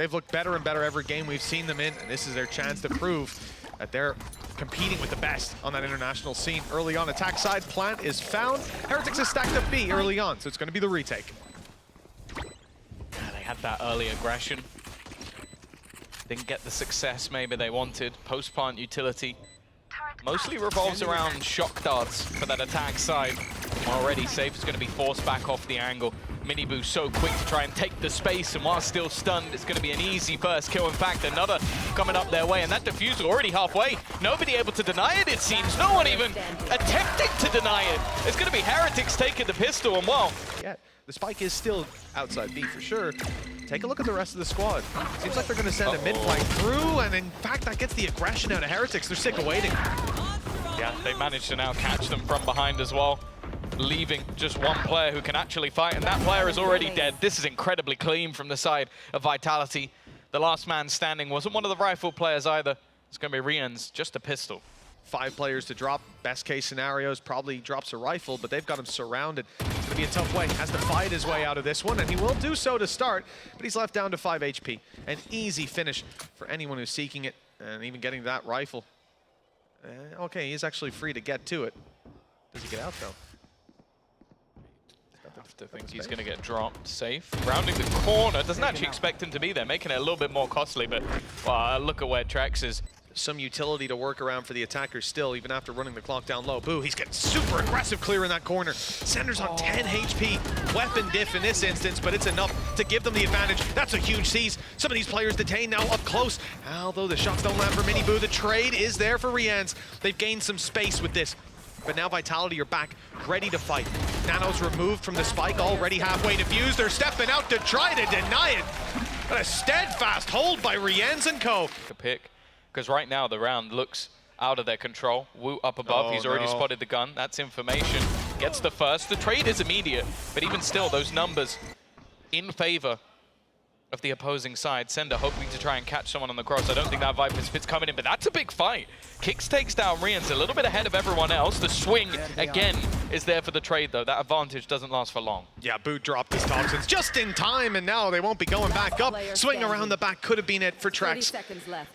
They've looked better and better every game we've seen them in, and this is their chance to prove that they're competing with the best on that international scene. Early on, attack side, plant is found. Heretics has stacked up B early on, so it's going to be the retake. Yeah, they had that early aggression. Didn't get the success maybe they wanted. Post-plant utility mostly revolves around shock darts for that attack side. Already Safe is going to be forced back off the angle. Minibu so quick to try and take the space, and while still stunned, it's going to be an easy first kill. In fact, another coming up their way, and that diffuser already halfway. Nobody able to deny it, it seems. No one even attempting to deny it. It's going to be Heretics taking the pistol, and well. Yeah, the spike is still outside B for sure. Take a look at the rest of the squad. Seems like they're going to send a mid-flank through, and in fact, that gets the aggression out of Heretics. They're sick of waiting. Yeah, they managed to now catch them from behind as well, leaving just one player who can actually fight, and that player is already dead. This is incredibly clean from the side of Vitality. The last man standing wasn't one of the rifle players either. It's going to be Rian's, just a pistol. 5 players to drop. Best case scenarios, probably drops a rifle, but they've got him surrounded. It's going to be a tough way. Has to fight his way out of this one, and he will do so to start, but he's left down to 5 HP. An easy finish for anyone who's seeking it, and even getting that rifle. Okay, he's actually free to get to it. Does he get out, though? I think he's going to get dropped. Safe. Rounding the corner. Doesn't actually expect him to be there, making it a little bit more costly, but look at where Trex is. Some utility to work around for the attackers still, even after running the clock down low. Boo, he's getting super aggressive clear in that corner. Sender's on 10 HP. Weapon diff in this instance, but it's enough to give them the advantage. That's a huge seize. Some of these players detained now up close. Although the shots don't land for Minibu, the trade is there for Rians. They've gained some space with this. But now Vitality are back, ready to fight. Nano's removed from the spike, already halfway defused. They're stepping out to try to deny it. But a steadfast hold by Rians and co. A pick, because right now the round looks out of their control. Wu up above, he's already spotted the gun. That's information. Gets the first. The trade is immediate, but even still, those numbers in favor of the opposing side. Sender hoping to try and catch someone on the cross. I don't think that Viper Spit's coming in, but that's a big fight. Kicks takes down Rians a little bit ahead of everyone else. The swing, again, is there for the trade, though. That advantage doesn't last for long. Yeah, Boot dropped his toxins just in time, and now they won't be going back up. Swing around the back could have been it for Trex.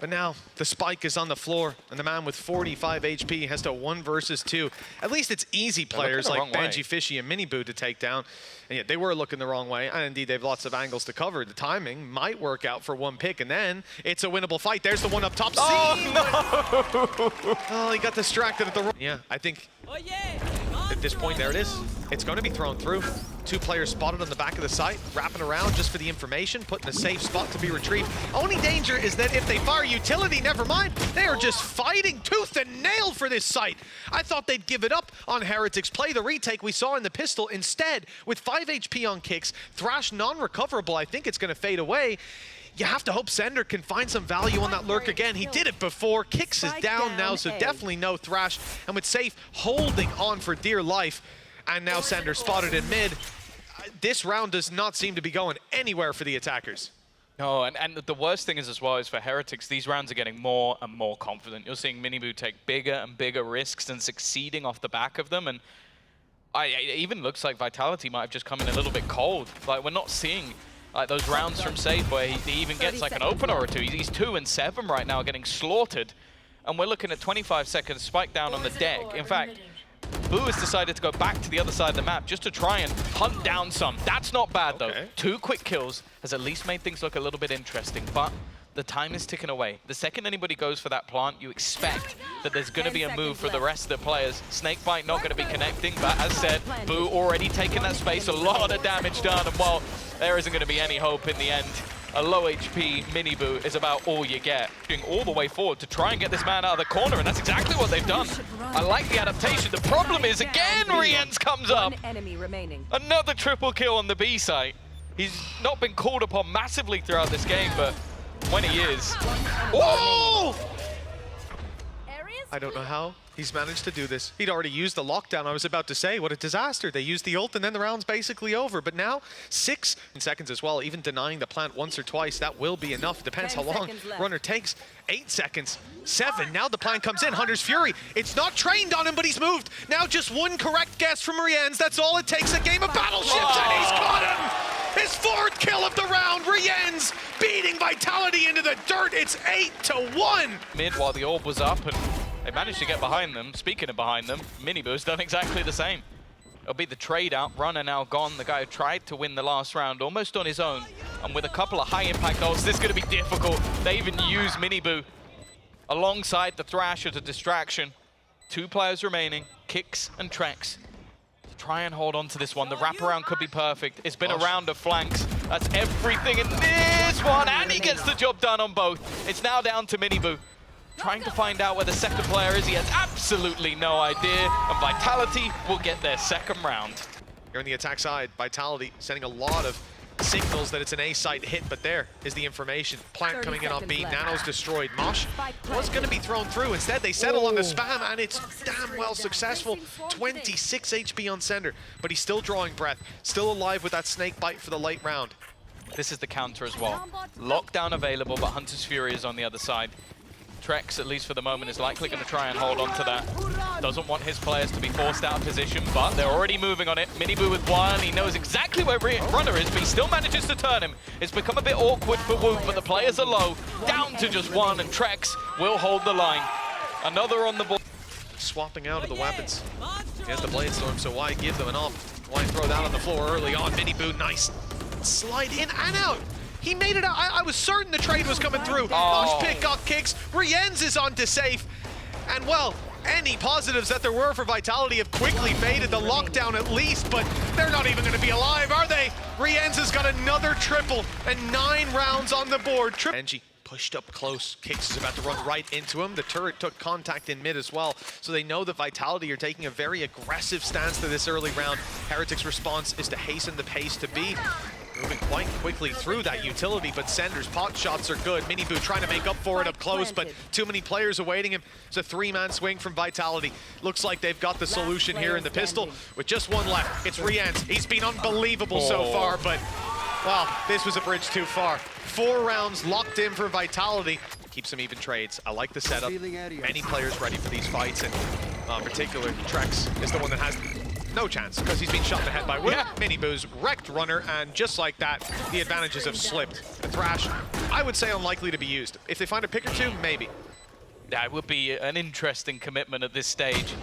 But now the spike is on the floor, and the man with 45 HP has to 1 versus 2. At least it's easy players like Banji, Fishy, and Minibu to take down. And yet they were looking the wrong way, and indeed they've lots of angles to cover. The timing might work out for one pick, and then it's a winnable fight. There's the one up top. Oh, no! Oh, he got distracted at the wrong. Yeah, I think at this point, there it is. It's going to be thrown through. 2 players spotted on the back of the site, wrapping around just for the information, put in a safe spot to be retrieved. Only danger is that if they fire utility, never mind, they are just fighting tooth and nail for this site. I thought they'd give it up on Heretics. Play the retake we saw in the pistol. Instead, with 5 HP on kicks, Thrash non-recoverable, I think it's going to fade away. You have to hope Sender can find some value on that lurk again. He did it before. Kicks is down now, so definitely no Thrash. And with Safe holding on for dear life, and now Sender spotted in mid. This round does not seem to be going anywhere for the attackers. No, and the worst thing is as well is for Heretics, these rounds are getting more and more confident. You're seeing Minibu take bigger and bigger risks and succeeding off the back of them. And it even looks like Vitality might have just come in a little bit cold. Like, we're not seeing like those rounds from Safe where he even gets like an opener or 2. He's 2 and 7 right now, getting slaughtered. And we're looking at 25 seconds, spike down on the deck. In fact, Boo has decided to go back to the other side of the map just to try and hunt down some. That's not bad, though. 2 quick kills has at least made things look a little bit interesting, but the time is ticking away. The second anybody goes for that plant, you expect that there's going to be a move for the rest of the players. Snakebite not going to be connecting, but as said, Boo already taking that space, a lot of damage done, and while there isn't going to be any hope in the end, a low HP Minibu is about all you get. Doing all the way forward to try and get this man out of the corner, and that's exactly what they've done. I like the adaptation. The problem is, again, Rians comes up. Another triple kill on the B site. He's not been called upon massively throughout this game, but when he is... Whoa! I don't know how he's managed to do this. He'd already used the lockdown. I was about to say, what a disaster. They used the ult and then the round's basically over. But now, 6 seconds as well. Even denying the plant once or twice, that will be enough. Depends how long Runner takes. 8 seconds. 7. Now the plant comes in. Hunter's Fury. It's not trained on him, but he's moved. Now just one correct guess from Rians. That's all it takes. A game of battleships, and he's caught him! his 4th kill of the round. Rienz beating Vitality into the dirt. It's 8-1. Mid while the orb was up, and they managed to get behind them. Speaking of behind them, Miniboo's done exactly the same. It'll be the trade out, runner now gone. The guy who tried to win the last round almost on his own. And with a couple of high impact ults, this is going to be difficult. They even use Miniboo alongside the Thrash as a distraction. 2 players remaining, Kicks and Trex. Try and hold on to this one. The wraparound could be perfect. It's been a round of flanks. That's everything in this one, and he gets the job done on both. It's now down to Miniboo. Trying to find out where the second player is. He has absolutely no idea, and Vitality will get their second round. Here on the attack side, Vitality sending a lot of signals that it's an A site hit, but there is the information. Plant coming in on B, Nano's destroyed. Mosh was going to be thrown through. Instead, they settle on the spam, and it's damn well successful. 26 HP on Sender, but he's still drawing breath, still alive with that snake bite for the late round. This is the counter as well. Lockdown available, but Hunter's Fury is on the other side. Trex, at least for the moment, is likely going to try and hold on to that. Doesn't want his players to be forced out of position, but they're already moving on it. Miniboo with one, he knows exactly where runner is, but he still manages to turn him. It's become a bit awkward for Woot, but the players are low, down to just one, and Trex will hold the line. Another on the board. Swapping out of the weapons. He has the Blade Storm, so why give them an up? Why throw that on the floor early on? Miniboo, nice slide in and out. He made it out. I was certain the trade was coming through. Mosh Pit got kicks. Rienz is on to safe. And well, any positives that there were for Vitality have quickly faded. The lockdown at least, but they're not even going to be alive, are they? Rienz has got another triple and 9 rounds on the board. Benji pushed up close. Kicks is about to run right into him. The turret took contact in mid as well, so they know that Vitality are taking a very aggressive stance to this early round. Heretics' response is to hasten the pace to B. Moving quite quickly through that utility, but Sender's pot shots are good. Miniboo trying to make up for it up close, but too many players awaiting him. It's a 3-man swing from Vitality. Looks like they've got the solution here in the pistol with just one left. It's Rienz. He's been unbelievable so far, but, well, this was a bridge too far. 4 rounds locked in for Vitality. Keep some even trades. I like the setup. Many players ready for these fights, and in particular, Trex is the one that has no chance, because he's been shot in the head by Woot. Miniboo's wrecked runner, and just like that, the advantages have slipped. The Thrash, I would say unlikely to be used. If they find a pick or two, maybe. That would be an interesting commitment at this stage.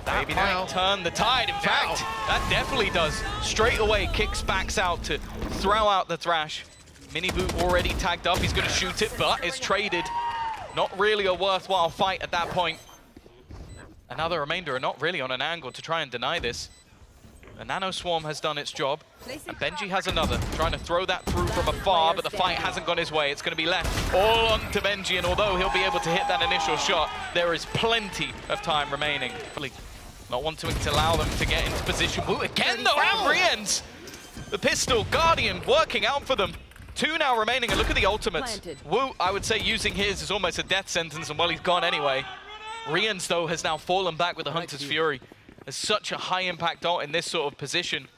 That Maybe might now. turn the tide. In fact, that definitely does. Straight away, Kicks backs out to throw out the Thrash. Miniboo already tagged up. He's going to shoot it, but it's traded. Not really a worthwhile fight at that point. And now the remainder are not really on an angle to try and deny this. The Nano Swarm has done its job, and Benji has another, trying to throw that through from afar, but the fight hasn't gone his way. It's going to be left all on to Benji, and although he'll be able to hit that initial shot, there is plenty of time remaining. Not wanting to allow them to get into position. Woot again, though, and Rienz! The pistol, Guardian, working out for them. 2 now remaining, and look at the ultimates. Woot, I would say, using his is almost a death sentence, and well, he's gone anyway. Rienz, though, has now fallen back with the Hunter's Fury. There's such a high impact ult in this sort of position.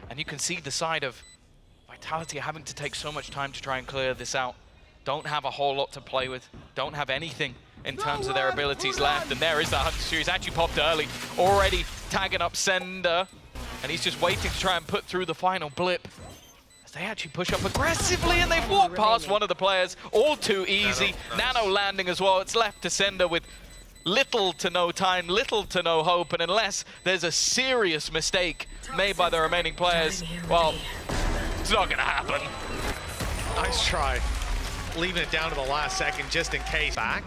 And you can see the side of Vitality having to take so much time to try and clear this out. Don't have a whole lot to play with. Don't have anything in terms of their abilities left. And there is that Hunter's Fury. He's actually popped early. Already tagging up Sender. And he's just waiting to try and put through the final blip. They actually push up aggressively, and they've walked past one of the players. All too easy. Nano landing as well. It's left to Sender with little to no time, little to no hope, and unless there's a serious mistake made by the remaining players, well, it's not going to happen. Nice try. Leaving it down to the last second just in case. Back.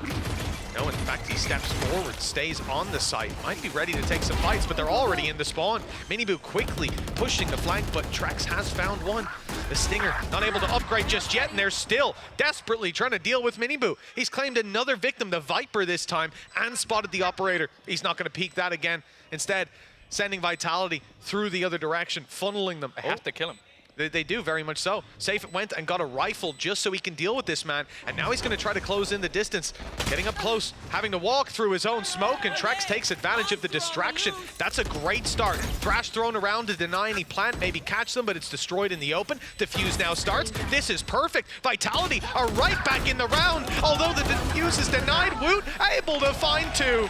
No, in fact, he steps forward, stays on the site. Might be ready to take some fights, but they're already in the spawn. Miniboo quickly pushing the flank, but Trex has found one. The Stinger not able to upgrade just yet, and they're still desperately trying to deal with Miniboo. He's claimed another victim, the Viper this time, and spotted the Operator. He's not going to peek that again. Instead, sending Vitality through the other direction, funneling them. They have to kill him. They do, very much so. Safe went and got a rifle just so he can deal with this man, and now he's going to try to close in the distance. Getting up close, having to walk through his own smoke, and Trex takes advantage of the distraction. That's a great start. Thrash thrown around to deny any plant, maybe catch them, but it's destroyed in the open. Defuse now starts. This is perfect. Vitality are right back in the round, although the defuse is denied. Woot able to find 2.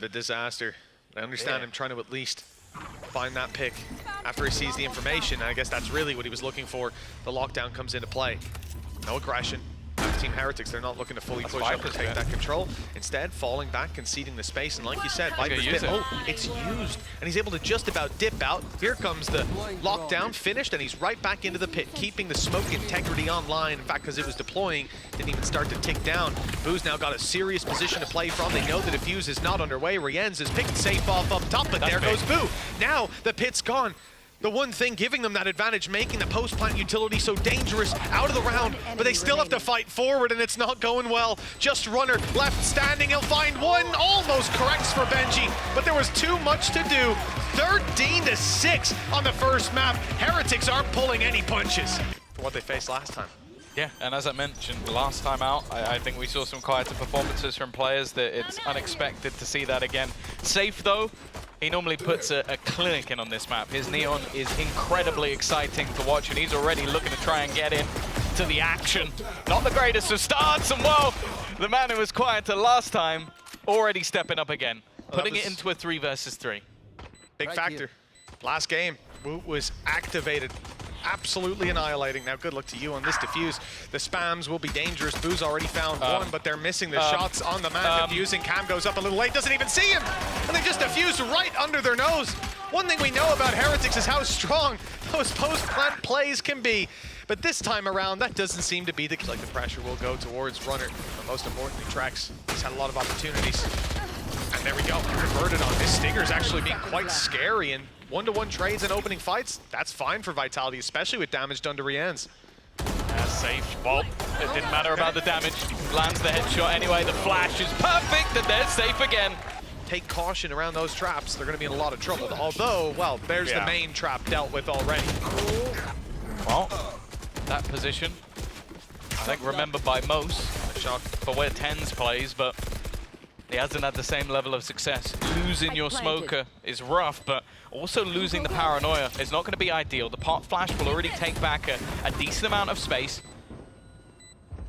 The disaster. I understand him trying to at least find that pick after he sees the information. And I guess that's really what he was looking for. The lockdown comes into play. No aggression. Team Heretics, they're not looking to fully push up and take that control. Instead, falling back, conceding the space, and like you said, Viper's pit, it's used. And he's able to just about dip out. Here comes the lockdown, finished, and he's right back into the pit, keeping the smoke integrity online. In fact, because it was deploying, didn't even start to tick down. Boo's now got a serious position to play from. They know the defuse is not underway. Rienz is picked safe off up top, but there goes Boo. Now the pit's gone. The one thing giving them that advantage, making the post-plant utility so dangerous out of the round, but they still have to fight forward, and it's not going well. Just Runner left standing, he'll find one, almost corrects for Benji, but there was too much to do. 13-6 on the first map. Heretics aren't pulling any punches for what they faced last time. Yeah, and as I mentioned last time out, I think we saw some quieter performances from players that it's unexpected to see that again. Safe though, he normally puts a clinic in on this map. His Neon is incredibly exciting to watch, and he's already looking to try and get in to the action. Not the greatest of starts, and whoa, the man who was quieter last time already stepping up again, putting it into a 3 versus 3. Big factor. Last game, Woot was activated. Absolutely annihilating. Now, good luck to you on this defuse. The spams will be dangerous. Boo's already found one, but they're missing the shots on the man defusing. Cam goes up a little late, doesn't even see him, and they just defuse right under their nose. One thing we know about Heretics is how strong those post-plant plays can be. But this time around, that doesn't seem to be the like the pressure will go towards Runner. But most importantly, Trex. He's had a lot of opportunities. And there we go, converted on this. Stinger's actually being quite scary, and one-to-one trades and opening fights, that's fine for Vitality, especially with damage done to Rienz. Safe. Well, it didn't matter about the damage. Lands the headshot anyway. The flash is perfect, and they're safe again. Take caution around those traps. They're going to be in a lot of trouble. Although, well, there's the main trap dealt with already. Well, that position, I think remembered by most for where Tens plays, but he hasn't had the same level of success. Losing your smoker is rough, but also losing the paranoia is not going to be ideal. The pot flash will already take back a decent amount of space.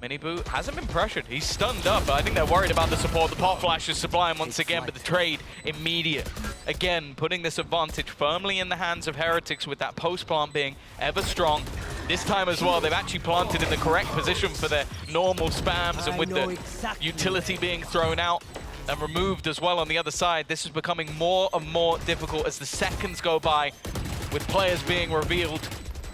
Miniboo hasn't been pressured. He's stunned up, but I think they're worried about the support. The pot flash is sublime once again, but the trade immediate. Again, putting this advantage firmly in the hands of Heretics with that post plant being ever strong. This time as well, they've actually planted in the correct position for their normal spams, and with the utility being thrown out and removed as well on the other side, this is becoming more and more difficult as the seconds go by, with players being revealed.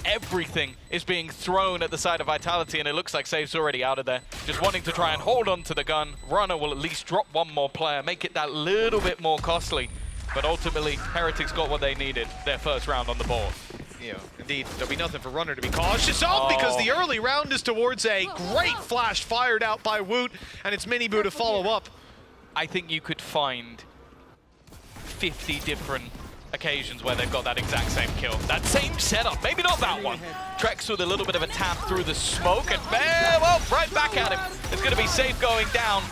Everything is being thrown at the side of Vitality, and it looks like Safe's already out of there. Just wanting to try and hold on to the gun. Runner will at least drop one more player, make it that little bit more costly. But ultimately, Heretics got what they needed, their first round on the board. Yeah, indeed. There'll be nothing for Runner to be cautious of because the early round is towards a great flash fired out by Woot, and it's Miniboo to follow up. I think you could find 50 different occasions where they've got that exact same kill. That same setup, maybe not that one. Trex with a little bit of a tap through the smoke, and well, right back at him. It's going to be Safe going down.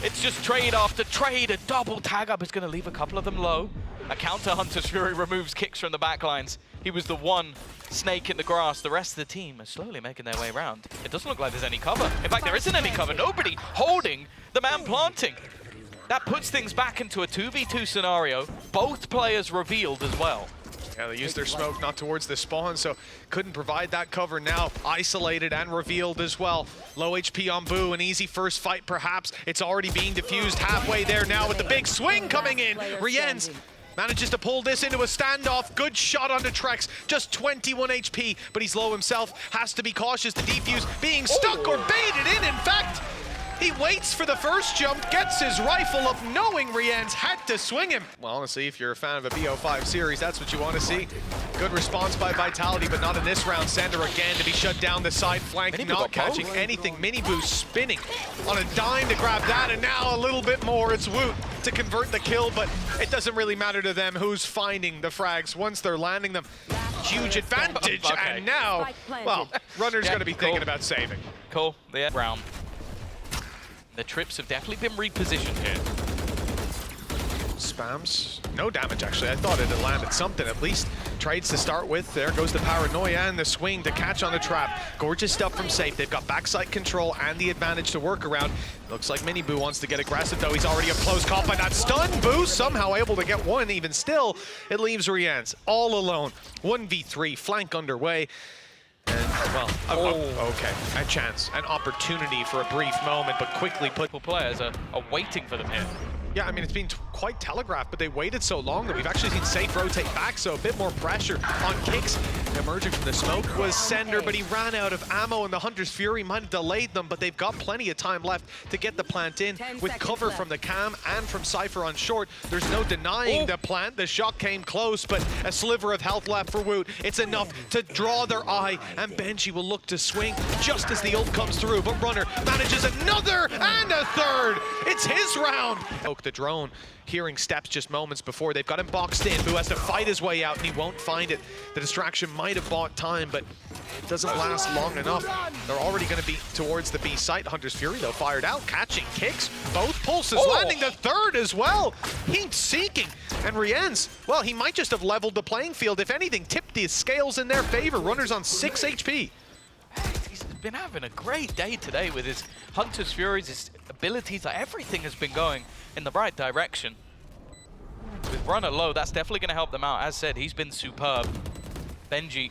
It's just trade after trade. A double tag up is going to leave a couple of them low. A counter Hunter's Fury removes kicks from the backlines. He was the one snake in the grass. The rest of the team are slowly making their way around. It doesn't look like there's any cover. In fact, there isn't any cover. Nobody holding the man planting. That puts things back into a 2v2 scenario. Both players revealed as well. Yeah, they used their smoke not towards the spawn, so couldn't provide that cover now. Isolated and revealed as well. Low HP on Boo, an easy first fight perhaps. It's already being diffused halfway there now with the big swing coming in. Rienz manages to pull this into a standoff. Good shot onto Trex. Just 21 HP, but he's low himself. Has to be cautious to defuse. Being stuck or baited in fact. He waits for the first jump, gets his rifle up, knowing Rienz had to swing him. Well, honestly, if you're a fan of a BO5 series, that's what you want to see. Good response by Vitality, but not in this round. Sander again to be shut down the side flank, not catching anything. Miniboo spinning on a dime to grab that, and now a little bit more. It's Woot to convert the kill, but it doesn't really matter to them who's finding the frags once they're landing them. Huge advantage, and now, well, Runner's going to be thinking about saving. Cool, the round. The trips have definitely been repositioned here. Spams. No damage, actually. I thought it had landed something at least. Trades to start with. There goes the paranoia and the swing to catch on the trap. Gorgeous stuff from Safe. They've got backside control and the advantage to work around. Looks like Miniboo wants to get aggressive, though. He's already up close, caught by that stun. Boo somehow able to get one. Even still, it leaves Rienz all alone. 1v3, flank underway. And, well, okay, a chance, an opportunity for a brief moment, but quickly put. Players are waiting for them here. Yeah, I mean, it's been quite telegraphed, but they waited so long that we've actually seen Safe rotate back, so a bit more pressure on Kicks. Emerging from the smoke was Sender, but he ran out of ammo, and the Hunter's Fury might have delayed them, but they've got plenty of time left to get the plant in. With cover from the Cam and from Cypher on short, there's no denying the plant. The shot came close, but a sliver of health left for Woot. It's enough to draw their eye, and Benji will look to swing just as the ult comes through, but Runner manages another and a third. It's his round. The drone hearing steps just moments before. They've got him boxed in. Boo has to fight his way out, and he won't find it. The distraction might have bought time, but it doesn't last long enough. They're already going to be towards the B site. Hunter's Fury, though, fired out, catching Kicks. Both pulses, landing the third as well. Heat seeking. And Rienz, well, he might just have leveled the playing field. If anything, tipped the scales in their favor. Runner's on 6 HP. He's been having a great day today with his Hunter's Furies, his abilities, everything has been going in the right direction. With Runner low, that's definitely going to help them out. As said, he's been superb. Benji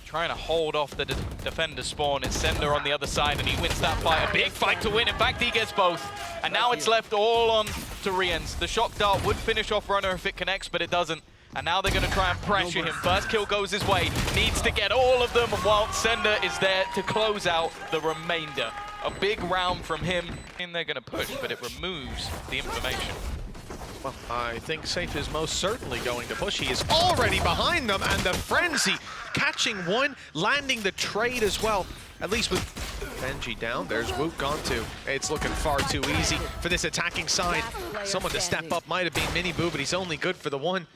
trying to hold off the defender spawn. It's Sender on the other side, and he wins that fight. A big fight to win. In fact, he gets both. And now it's left all on to Rienz. The shock dart would finish off Runner if it connects, but it doesn't. And now they're going to try and pressure him. First kill goes his way. Needs to get all of them, while Sender is there to close out the remainder. A big round from him. And they're going to push, but it removes the information. Well, I think Safe is most certainly going to push. He is already behind them, and the frenzy catching one, landing the trade as well. At least with Benji down, there's Woot gone too. It's looking far too easy for this attacking side. Someone to step up might have been Miniboo, but he's only good for the one.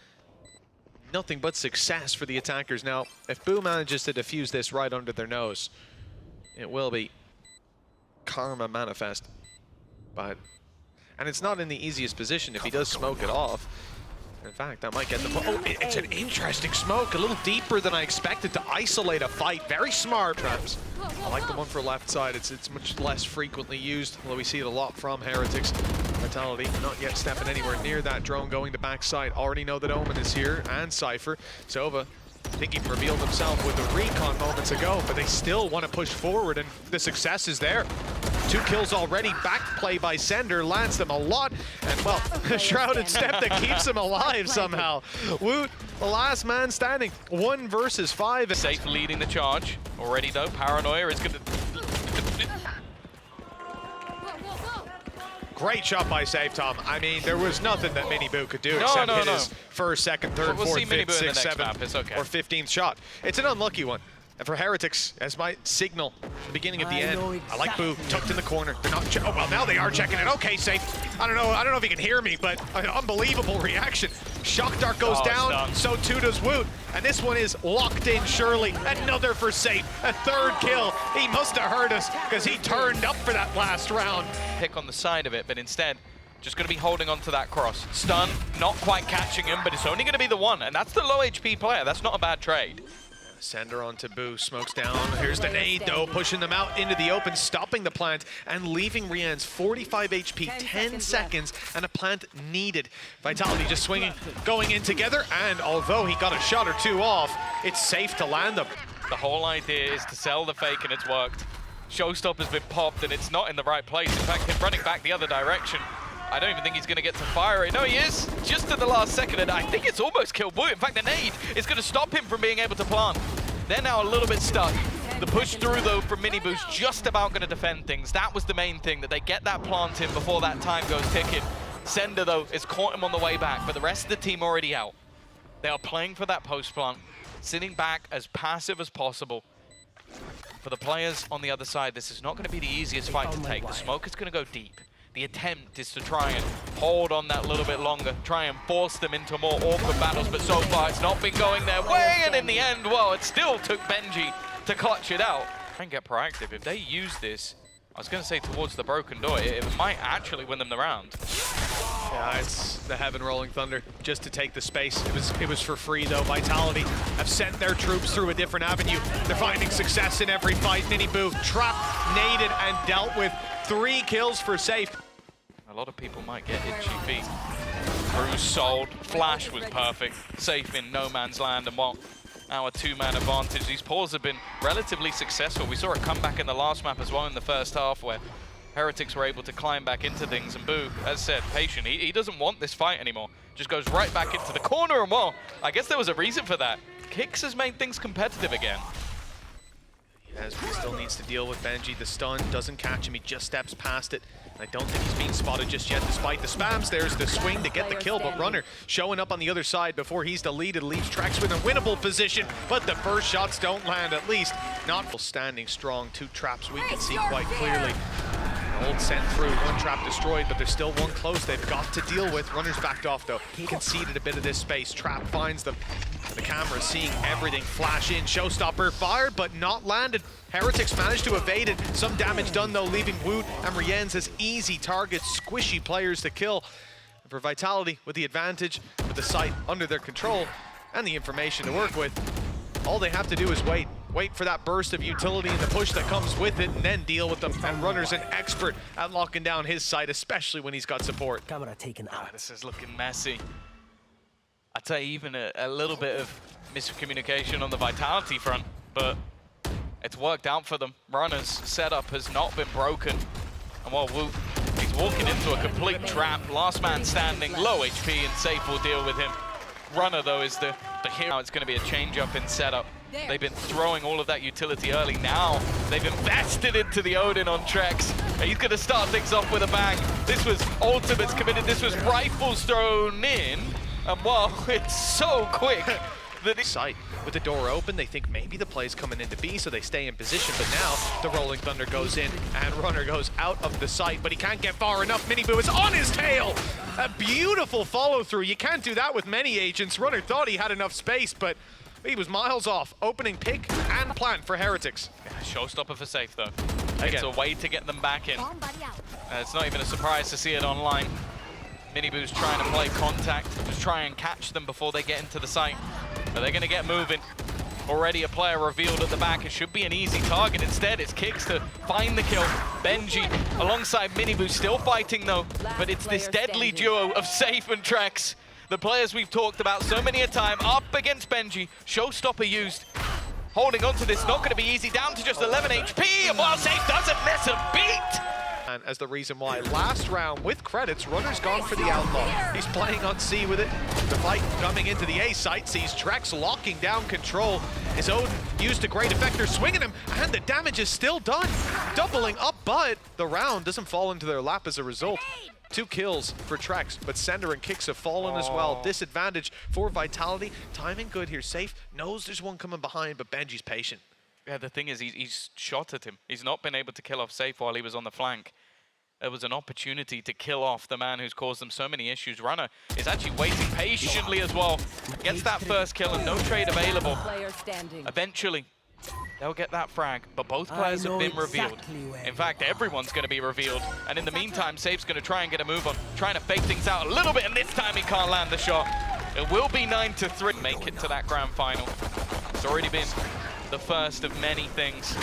Nothing but success for the attackers. Now, if Boo manages to defuse this right under their nose, it will be karma manifest. And it's not in the easiest position if he does smoke it off. In fact, that might get the... Oh, it's an interesting smoke, a little deeper than I expected to isolate a fight. Very smart, perhaps. I like the one for left side. It's much less frequently used, although we see it a lot from Heretics. Vitality not yet stepping anywhere near that drone going to backside. Already know that Omen is here, and Cypher. Sova, I think he revealed himself with the recon moments ago, but they still want to push forward, and the success is there. 2 kills already, back play by Sender, lands them a lot, and well, a shrouded step that keeps him alive somehow. Woot, the last man standing, 1 versus 5. Safe leading the charge. Already though, Paranoia is going to... Great shot by Safe, Tom. I mean, there was nothing that Miniboo could do except hit his first, second, third, fourth, fifth, sixth, seventh, or 15th shot. It's an unlucky one. And for Heretics, as my signal, the beginning of the end, I like Boo tucked in the corner. They're not. Oh well, now they are checking it. Okay, Safe. I don't know if he can hear me, but an unbelievable reaction. Shock dart goes down, so too does Woot. And this one is locked in. Surely another for Safe. A 3rd kill. He must have heard us because he turned up for that last round. Pick on the side of it, but instead, just going to be holding on to that cross. Stun, not quite catching him, but it's only going to be the one, and that's the low HP player. That's not a bad trade. Sender onto Boo, smokes down. Here's the nade though, pushing them out into the open, stopping the plant and leaving Rienz 45 HP, 10 seconds, and a plant needed. Vitality just swinging, going in together, and although he got a shot or 2 off, it's safe to land them. The whole idea is to sell the fake, and it's worked. Showstop has been popped, and it's not in the right place. In fact, him running back the other direction. I don't even think he's going to get to fire it. No, he is. Just at the last second, and I think it's almost killed Boy. In fact, the nade is going to stop him from being able to plant. They're now a little bit stuck. The push through, though, from Miniboo's just about going to defend things. That was the main thing, that they get that plant in before that time goes ticking. Sender, though, is caught him on the way back, but the rest of the team already out. They are playing for that post plant, sitting back as passive as possible. For the players on the other side, this is not going to be the easiest fight to take. The smoke is going to go deep. The attempt is to try and hold on that little bit longer, try and force them into more awkward battles, but so far it's not been going their way, and in the end, well, it still took Benji to clutch it out. Try and get proactive. If they use this, I was going to say towards the broken door, it might actually win them the round. Yeah, it's the Heaven Rolling Thunder just to take the space. It was for free though. Vitality have sent their troops through a different avenue. They're finding success in every fight. Miniboo trapped, naded, and dealt with 3 kills for Safe. A lot of people might get itchy feet. Bruce sold. Flash was perfect. Safe in no man's land, and while our 2-man advantage, these pawns have been relatively successful. We saw it come back in the last map as well in the first half, where Heretics were able to climb back into things, and Boo, as said, patient. He doesn't want this fight anymore. Just goes right back into the corner, and well, I guess there was a reason for that. Kicks has made things competitive again. As he still needs to deal with Benji. The stun doesn't catch him, he just steps past it. I don't think he's being spotted just yet, despite the spams. There's the swing to get the kill, but Runner showing up on the other side before he's deleted, leaves Trex with a winnable position, but the first shots don't land, at least not standing strong. 2 traps we can see quite clearly. Old sent through, 1 trap destroyed, but there's still 1 close they've got to deal with. Runner's backed off though, conceded a bit of this space. Trap finds them. The camera seeing everything flash in. Showstopper fired, but not landed. Heretics managed to evade it. Some damage done though, leaving Woot and Rienz as easy targets, squishy players to kill. And for Vitality, with the advantage, with the site under their control, and the information to work with, all they have to do is wait. Wait for that burst of utility and the push that comes with it, and then deal with them. And Runner's an expert at locking down his site, especially when he's got support. Camera taken out. This is looking messy. I'd say even a little bit of miscommunication on the Vitality front, but it's worked out for them. Runner's setup has not been broken. And while Woot, he's walking into a complete trap. Last man standing, low HP, and Safe will deal with him. Runner, though, is the hero. It's going to be a change-up in setup. They've been throwing all of that utility early. Now they've invested into the Odin on Trex. He's going to start things off with a bang. This was ultimates committed. This was rifles thrown in. And wow, it's so quick. That site with the door open, they think maybe the play's coming into B, so they stay in position. But now the Rolling Thunder goes in, and Runner goes out of the site, but he can't get far enough. Miniboo is on his tail. A beautiful follow through. You can't do that with many agents. Runner thought he had enough space, but he was miles off. Opening pick and plant for Heretics. Yeah, showstopper for Safe though. It's a way to get them back in. It's not even a surprise to see it online. Miniboo's trying to play contact, just try and catch them before they get into the site. But they're going to get moving. Already a player revealed at the back. It should be an easy target. Instead, it's Kicks to find the kill. Benji alongside Miniboo still fighting though. But it's this deadly duo of Safe and Trex. The players we've talked about so many a time up against Benji. Showstopper used. Holding on to this, not going to be easy. Down to just 11 HP. And while Safe doesn't miss a beat. And as the reason why last round with credits, Runner's gone for the outlaw. He's playing on C with it. The fight coming into the A site sees Trex locking down control. His Odin used to great effect. They're swinging him, and the damage is still done. Doubling up, but the round doesn't fall into their lap as a result. 2 kills for Trex, but Sender and Kicks have fallen as well. Disadvantage for Vitality. Timing good here. Safe knows there's one coming behind, but Benji's patient. Yeah, the thing is, he's shot at him. He's not been able to kill off Safe while he was on the flank. There was an opportunity to kill off the man who's caused them so many issues. Runner is actually waiting patiently as well. Gets that first kill and no trade available. Eventually, they'll get that frag, but both players have been revealed. In fact, everyone's going to be revealed. And in the meantime, Safe's going to try and get a move on, trying to fake things out a little bit, and this time he can't land the shot. It will be 9-3. Make it to that grand final. It's already been the first of many things.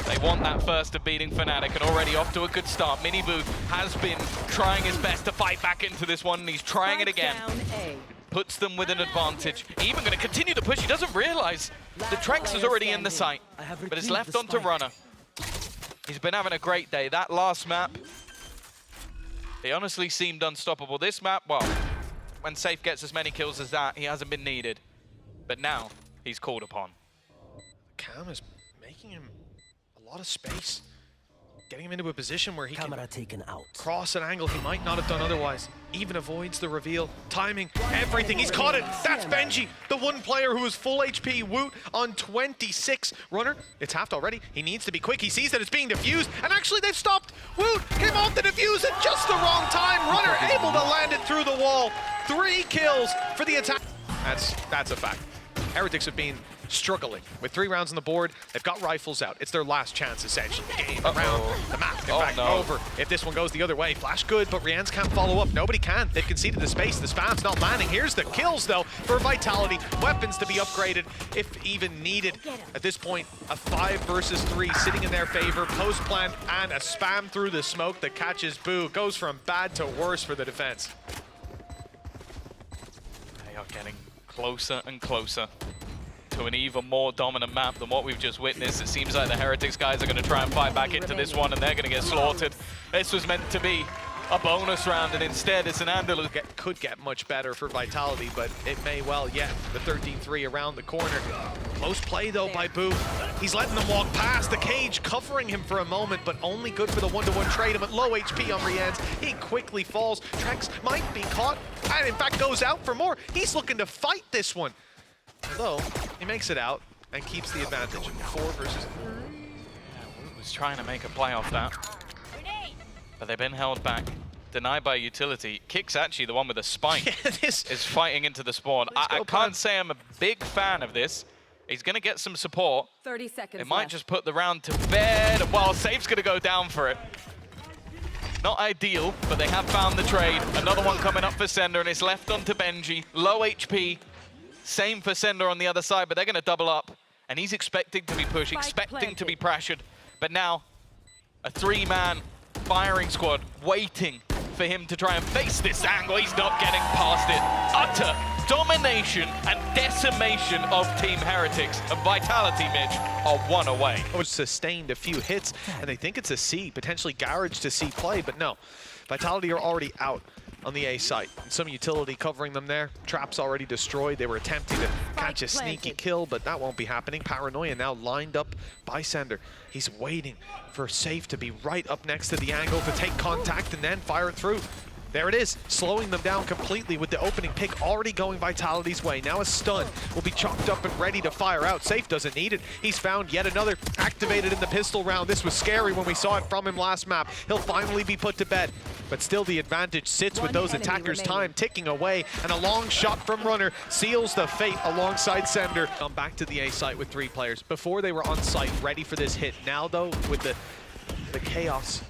They want that first of beating Fnatic, and already off to a good start. Miniboo has been trying his best to fight back into this one, and he's trying it again. Puts them with an advantage. Even going to continue to push. He doesn't realize the Trex is already in the site, but it's left onto Runner. He's been having a great day. That last map, he honestly seemed unstoppable. This map, well, when Safe gets as many kills as that, he hasn't been needed. But now, he's called upon. Cam is making him a lot of space, getting him into a position where he can taken out. Cross an angle he might not have done otherwise. Even avoids the reveal. Timing, everything. He's caught it. That's Benji, the one player who is full HP. Woot on 26. Runner, it's halved already. He needs to be quick. He sees that it's being diffused, and actually they've stopped. Woot came off the diffuse at just the wrong time. Runner able to land it through the wall. 3 kills for the attack. That's a fact. Heretics have been struggling. With 3 rounds on the board, they've got rifles out. It's their last chance, essentially. Game around the map. In fact, over. If this one goes the other way, flash good, but Rians can't follow up. Nobody can. They've conceded the space. The spam's not landing. Here's the kills, though, for Vitality. Weapons to be upgraded, if even needed. At this point, a 5 versus 3 sitting in their favor. Post plant and a spam through the smoke that catches Boo. Goes from bad to worse for the defense. They are getting closer and closer to an even more dominant map than what we've just witnessed. It seems like the Heretics guys are going to try and fight back into this one, and they're going to get slaughtered. This was meant to be a bonus round, and instead it's an Andalus. Could get much better for Vitality, but it may well yet. The 13-3 around the corner. Close play, though, by Boo. He's letting them walk past. The cage covering him for a moment, but only good for the one-to-one trade. Him at low HP on Rians. He quickly falls. Trex might be caught, and in fact goes out for more. He's looking to fight this one. Although, he makes it out and keeps the advantage. 4 versus 3. Yeah, Woot was trying to make a play off that, but they've been held back. Denied by utility. Kick's actually the one with the spike. Yeah, this is fighting into the spawn. I can't say I'm a big fan of this. He's going to get some support. 30 seconds It might left. just put the round to bed. Well, Safe's going to go down for it. Not ideal, but they have found the trade. Another one coming up for Sender, and it's left onto Benji. Low HP. Same for Sender on the other side, but they're going to double up. And he's expecting to be pushed, expecting to be pressured. But now, a 3-man firing squad waiting for him to try and face this angle. He's not getting past it. Utter domination and decimation of Team Heretics. And Vitality, Mitch, are 1 away. Sustained a few hits, and they think it's a C, potentially Garage to C play, but no. Vitality are already out on the A site. Some utility covering them there. Traps already destroyed. They were attempting to catch a sneaky kill, but that won't be happening. Paranoia now lined up by Sender. He's waiting for Safe to be right up next to the angle to take contact and then fire it through. There it is, slowing them down completely with the opening pick already going Vitality's way. Now a stun will be chalked up and ready to fire out. Safe doesn't need it. He's found yet another activated in the pistol round. This was scary when we saw it from him last map. He'll finally be put to bed. But still the advantage sits with those attackers' time ticking away. And a long shot from Runner seals the fate alongside Sender. Come back to the A site with 3 players. Before they were on site, ready for this hit. Now though, with the chaos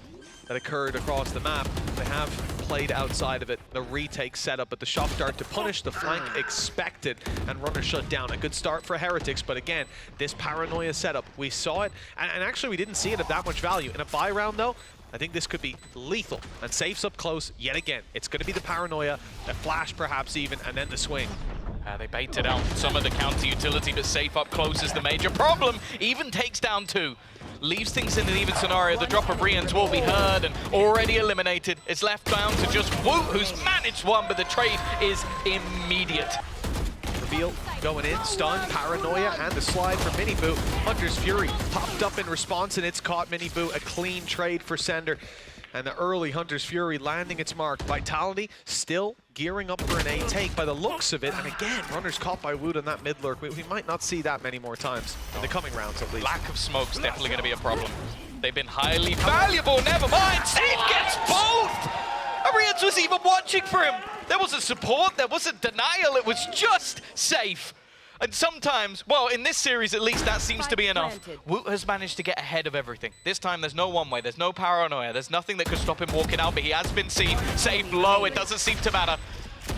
that occurred across the map, they have played outside of it. The retake setup, but the shock dart to punish the flank expected, and Runner shut down. A good start for Heretics, but again, this Paranoia setup, we saw it, and actually we didn't see it at that much value. In a buy round though, I think this could be lethal, and Safe's up close yet again. It's going to be the Paranoia, a flash perhaps even, and then the swing. They baited out some of the counter utility, but Safe up close is the major problem. Even takes down 2. Leaves things in an even scenario. The drop of Rians will be heard and already eliminated. It's left down to just Woot, who's managed one, but the trade is immediate. Reveal going in, stun, Paranoia, and the slide for Miniboo. Hunter's Fury popped up in response, and it's caught Miniboo. A clean trade for Sender. And the early Hunter's Fury landing its mark. Vitality still gearing up for an A take by the looks of it. And again, Runner's caught by Woot on that mid lurk. We might not see that many more times in the coming rounds at least. Lack of smoke's definitely going to be a problem. They've been highly valuable, never mind. Safe gets both! Arians was even watching for him. There wasn't support, there wasn't denial, it was just Safe. And sometimes, well, in this series at least, that seems to be enough. Woot has managed to get ahead of everything. This time, there's no one-way, there's no Paranoia, there's nothing that could stop him walking out, but he has been seen. Safe low, it doesn't seem to matter.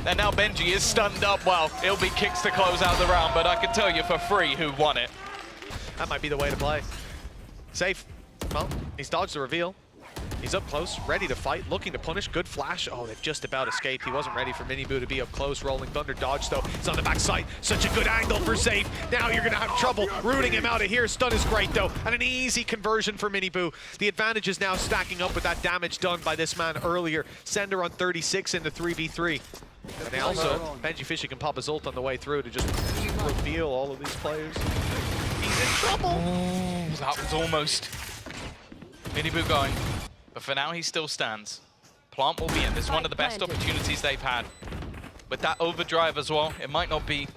And now Benji is stunned up. Well, it'll be kicks to close out the round, but I can tell you for free who won it. That might be the way to play. Safe, well, he's dodged the reveal. He's up close, ready to fight, looking to punish. Good flash. Oh, they've just about escaped. He wasn't ready for Miniboo to be up close. Rolling Thunder dodge, though. It's on the back side. Such a good angle for Safe. Now you're going to have trouble rooting him out of here. Stun is great, though, and an easy conversion for Miniboo. The advantage is now stacking up with that damage done by this man earlier. Sender on 36 into 3v3. And they also, Benji Fishy can pop his ult on the way through to just reveal all of these players. He's in trouble. Oh, that was almost. Miniboo going. But for now, he still stands. Plant will be in. This is one of the best opportunities they've had. With that overdrive as well, it might not be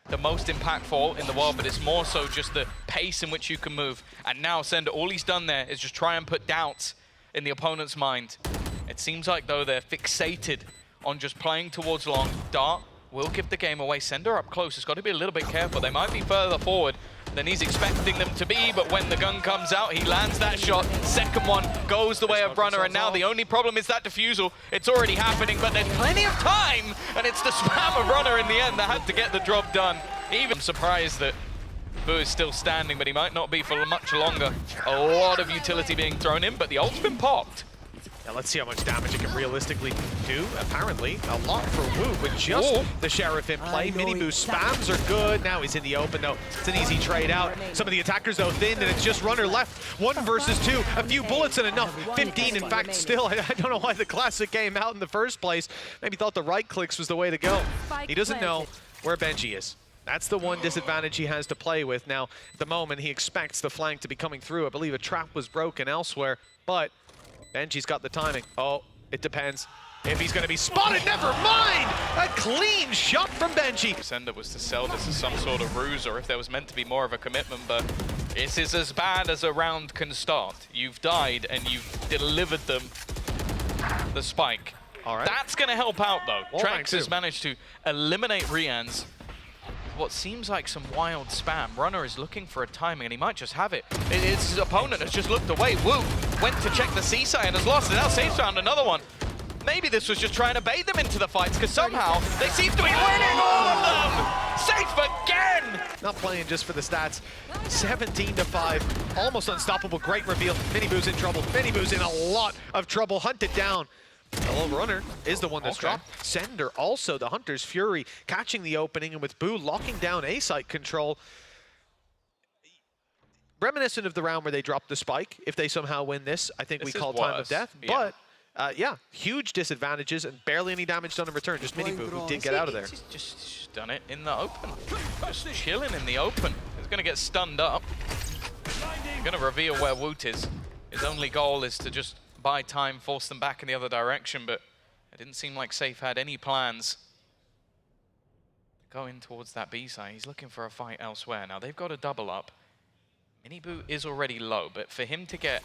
the most impactful in the world, but it's more so just the pace in which you can move. And now Sender, all he's done there is just try and put doubts in the opponent's mind. It seems like, though, they're fixated on just playing towards long. Dart will give the game away. Sender up close. It's got to be a little bit careful. They might be further forward than he's expecting them to be, but when the gun comes out, he lands that shot. Second one goes the way of Runner, and now the only problem is that defusal. It's already happening, but there's plenty of time, and it's the spam of Runner in the end that had to get the job done. Even surprised that Boo is still standing, but he might not be for much longer. A lot of utility being thrown in, but the ult's been popped. Now let's see how much damage it can realistically do. Apparently, a lot for Wu with just the Sheriff in play. Miniboo spams are good. Now he's in the open, though. It's an easy trade out. Some of the attackers, though, thin, and it's just Runner left. 1 versus 2. A few bullets and enough. 15, in fact, still. I don't know why the classic came out in the first place. Maybe thought the right clicks was the way to go. He doesn't know where Benji is. That's the one disadvantage he has to play with. Now, at the moment, he expects the flank to be coming through. I believe a trap was broken elsewhere, but Benji's got the timing. Oh, it depends. If he's going to be spotted, never mind! A clean shot from Benji. Sender was to sell this as some sort of ruse, or if there was meant to be more of a commitment, but this is as bad as a round can start. You've died and you've delivered them the spike. All right. That's going to help out, though. Trax has managed to eliminate Rian's. What seems like some wild spam. Runner is looking for a timing, and he might just have it. His opponent has just looked away. Wu went to check the C-side and has lost it. Now Safe found another one. Maybe this was just trying to bait them into the fights, because somehow they seem to be winning all of them! Safe again! Not playing just for the stats. 17-5. Almost unstoppable. Great reveal. Miniboo's in trouble. Miniboo's in a lot of trouble. Hunted down. Hello, Runner is the one that's dropped. Sender also, the Hunter's Fury, catching the opening, and with Boo locking down A-site control. Reminiscent of the round where they dropped the spike. If they somehow win this, I think we call time of death. Yeah. But, yeah, huge disadvantages and barely any damage done in return. Just Miniboo, who did get out of there. Just done it in the open. Just chilling in the open. He's going to get stunned up. He's going to reveal where Woot is. His only goal is to just buy time, force them back in the other direction, but it didn't seem like Safe had any plans going towards that B side. He's looking for a fight elsewhere. Now they've got a double up. Miniboo is already low, but for him to get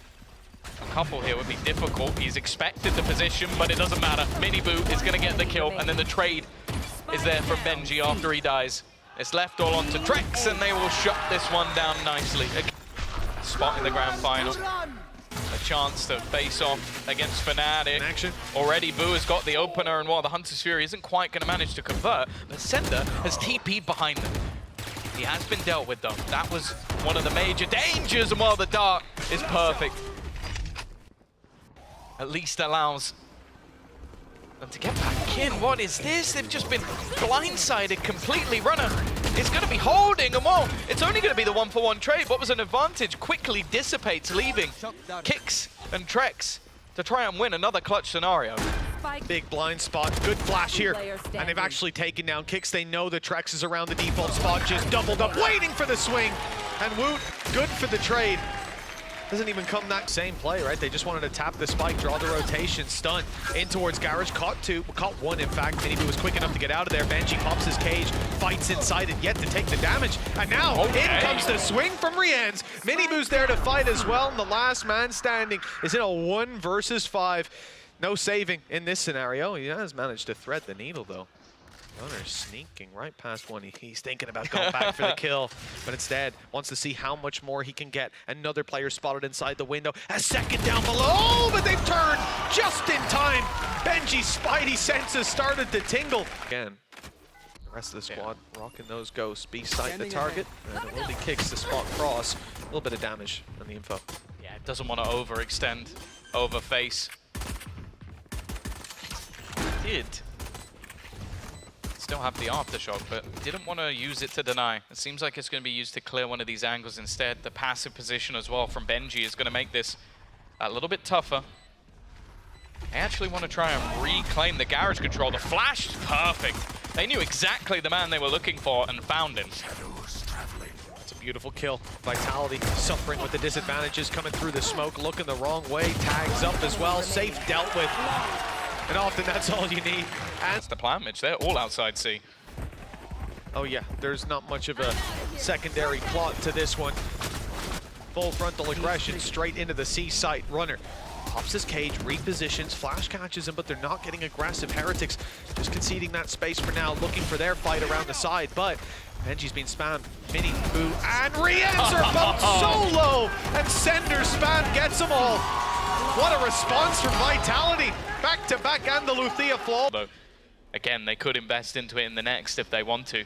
a couple here would be difficult. He's expected the position, but it doesn't matter. Miniboo is going to get the kill, and then the trade is there from Benji after he dies. It's left all onto Trex, and they will shut this one down nicely. Spot in the grand final. A chance to face off against Fnatic. Already Boo has got the opener, and while the Hunter's Fury isn't quite going to manage to convert, the Sender has TP'd behind them. He has been dealt with, though. That was one of the major dangers, and while the dart is perfect, at least allows them to get back in. What is this? They've just been blindsided completely. Runner is going to be holding them all. It's only going to be the 1-for-1 trade. What was an advantage quickly dissipates, leaving Kicks and Trex to try and win another clutch scenario. Big blind spot, good flash here, and they've actually taken down Kicks. They know the Trex is around the default spot, just doubled up, waiting for the swing. And Woot, good for the trade. Doesn't even come that same play, right? They just wanted to tap the spike, draw the rotation, stun in towards Garage. Caught one, in fact. Miniboo was quick enough to get out of there. Benji pops his cage, fights inside it, yet to take the damage. And now in comes the swing from Rian's. Miniboo's there to fight as well, and the last man standing is in a 1 versus 5. No saving in this scenario. He has managed to thread the needle, though. Runner sneaking right past one. He's thinking about going back for the kill, but instead wants to see how much more he can get. Another player spotted inside the window. A second down below, but they've turned just in time. Benji's spidey senses started to tingle. Again, the rest of the squad rocking those ghosts. B-site the target, and it will be Kicks to spot cross. A little bit of damage on the info. Yeah, doesn't want to overextend, overface. Did still have the aftershock, but didn't want to use it to deny. It seems like it's going to be used to clear one of these angles instead. The passive position as well from Benji is going to make this a little bit tougher. I actually want to try and reclaim the garage control. The flash, perfect. They knew exactly the man they were looking for and found him. It's a beautiful kill. Vitality suffering with the disadvantages, coming through the smoke, looking the wrong way, tags up as well. Safe dealt with. And often that's all you need. And that's the plan, Mitch. They're all outside C. Oh yeah, there's not much of a secondary plot to this one. Full frontal aggression straight into the C site. Runner Pops his cage, repositions, flash catches him, but they're not getting aggressive. Heretics just conceding that space for now, looking for their fight around the side, but Benji's been spammed. Mini, Boo, and Riens are both solo, and Sender spam gets them all. What a response from Vitality. Back to back and the Luthia flaw. Though, again, they could invest into it in the next if they want to.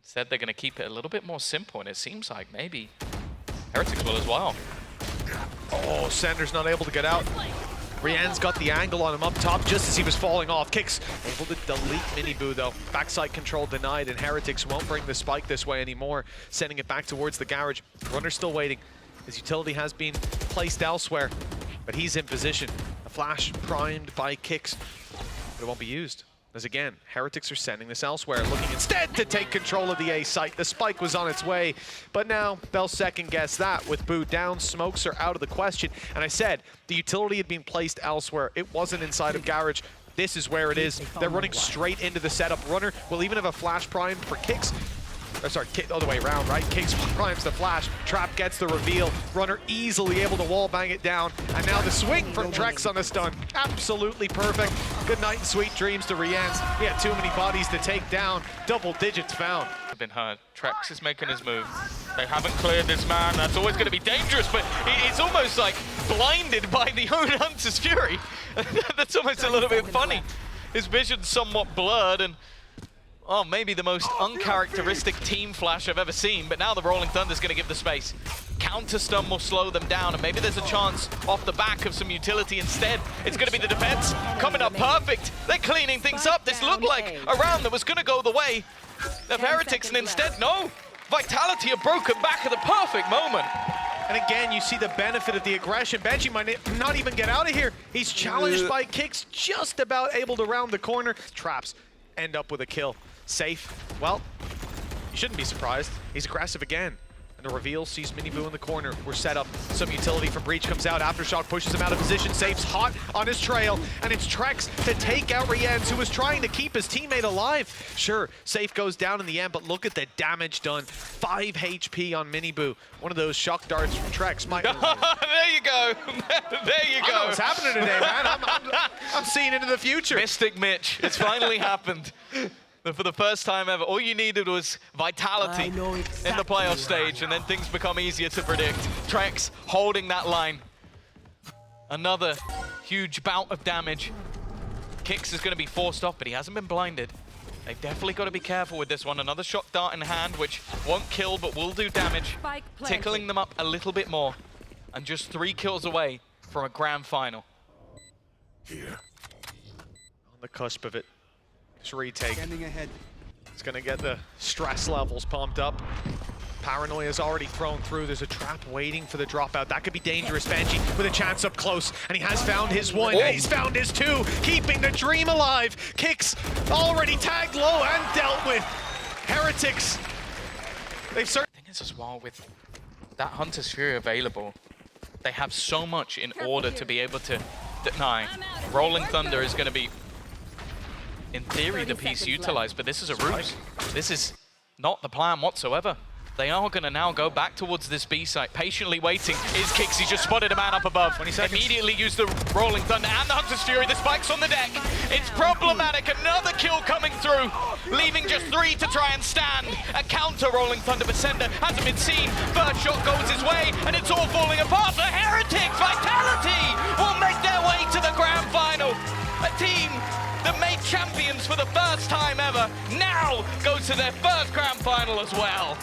Instead, they're going to keep it a little bit more simple, and it seems like maybe Heretics will as well. Oh, Sender's not able to get out. Rien's got the angle on him up top just as he was falling off. Kicks able to delete Miniboo though. Backside control denied, and Heretics won't bring the spike this way anymore, sending it back towards the garage. Runner's still waiting. His utility has been placed elsewhere, but he's in position. A flash primed by Kicks, but it won't be used. As again, Heretics are sending this elsewhere, looking instead to take control of the A site. The spike was on its way, but now they'll second guess that. With Boo down, smokes are out of the question. And I said, the utility had been placed elsewhere. It wasn't inside of Garage. This is where it is. They're running straight into the setup. Runner will even have a flash primed for Kicks. Or sorry, other way around, right? Kicks primes the flash, Trap gets the reveal, Runner easily able to wall bang it down, and now the swing from Trex on the stun. Absolutely perfect. Good night and sweet dreams to Riens. He had too many bodies to take down. Double digits found. Been heard. Trex is making his move. They haven't cleared this man. That's always going to be dangerous, but it's almost like blinded by the own Hunter's Fury. That's almost a little bit funny. His vision's somewhat blurred, and oh, maybe the most uncharacteristic team flash I've ever seen, but now the Rolling Thunder's going to give the space. Counter stun will slow them down, and maybe there's a chance off the back of some utility instead. It's going to be the defense coming up perfect. They're cleaning things up. This looked like a round that was going to go the way of Heretics, and instead, no. Vitality have broken back at the perfect moment. And again, you see the benefit of the aggression. Benji might not even get out of here. He's challenged by Kicks, just about able to round the corner. Traps end up with a kill. Safe, well, you shouldn't be surprised. He's aggressive again. And the reveal sees Miniboo in the corner. We're set up. Some utility from Breach comes out. Aftershock pushes him out of position. Safe's hot on his trail. And it's Trex to take out Riens, who was trying to keep his teammate alive. Sure, Safe goes down in the end, but look at the damage done. 5 HP on Miniboo. One of those shock darts from Trex might... There you go. There you go. I know what's happening today, man. I'm seeing into the future. Mystic Mitch. It's finally happened. For the first time ever, all you needed was Vitality in the playoff stage, and then things become easier to predict. Trex holding that line. Another huge bout of damage. Kicks is going to be forced off, but he hasn't been blinded. They've definitely got to be careful with this one. Another shock dart in hand, which won't kill, but will do damage. Tickling them up a little bit more. And just 3 kills away from a grand final. Here. On the cusp of it. This retake is going to get the stress levels pumped up. Paranoia is already thrown through. There's a trap waiting for the dropout. That could be dangerous. Benji with a chance up close, and he has found his one, and he's found his 2, keeping the dream alive. Kicks already tagged low and dealt with. Heretics, they've certainly... The thing is as well, with that Hunter's Fury available, they have so much in order to be able to deny. Rolling Thunder is going to be, in theory, the piece utilized, but this is a ruse. This is not the plan whatsoever. They are going to now go back towards this B site, patiently waiting. Is Kicks, he just spotted a man up above. Immediately used the Rolling Thunder and the Hunter's Fury. The spike's on the deck. It's problematic. Another kill coming through, leaving just 3 to try and stand. A counter Rolling Thunder, but Sender hasn't been seen. First shot goes his way, and it's all falling apart. The Heretics, Vitality, will make their way to the grand final. A team that made champions for the first time ever now goes to their first grand final as well.